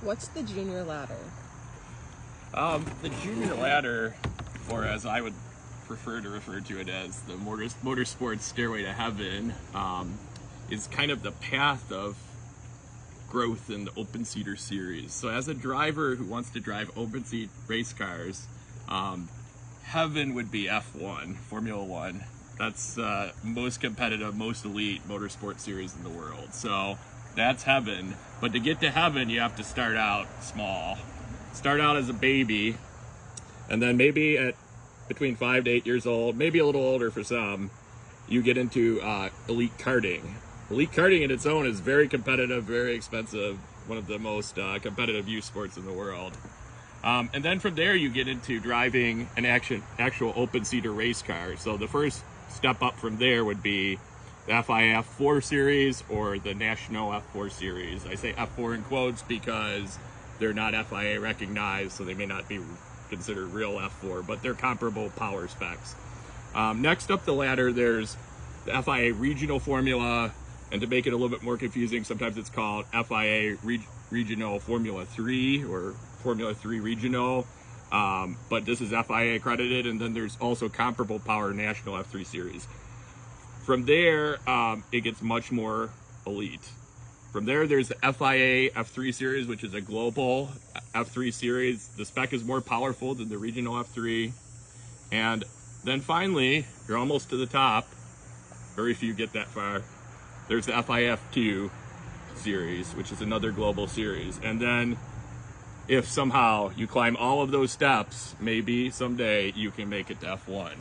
What's the junior ladder? The junior ladder, or as I would prefer to refer to it as the Motorsports Stairway to Heaven, is kind of the path of growth in the open seater series. So as a driver who wants to drive open seat race cars, heaven would be F1, Formula One. That's most competitive, most elite motorsport series in the world. So that's heaven. But to get to heaven, you have to start out small. Start out as a baby, and then maybe at between 5 to 8 years old, maybe a little older for some, you get into elite karting. Elite karting in its own is very competitive, very expensive, one of the most competitive youth sports in the world. And then from there, you get into driving an actual open-seater race car. So the first step up from there would be the FIA F4 series or the National F4 series. I say F4 in quotes because they're not FIA recognized, so they may not be considered real F4, but they're comparable power specs. Next up the ladder, there's the FIA Regional Formula, and to make it a little bit more confusing, sometimes it's called FIA Regional Formula 3 or Formula 3 Regional, but this is FIA accredited, and then there's also comparable power National F3 series. From there, it gets much more elite. From there, there's the FIA F3 series, which is a global F3 series. The spec is more powerful than the regional F3. And then finally, you're almost to the top. Very few get that far. There's the FIA F2 series, which is another global series. And then if somehow you climb all of those steps, maybe someday you can make it to F1.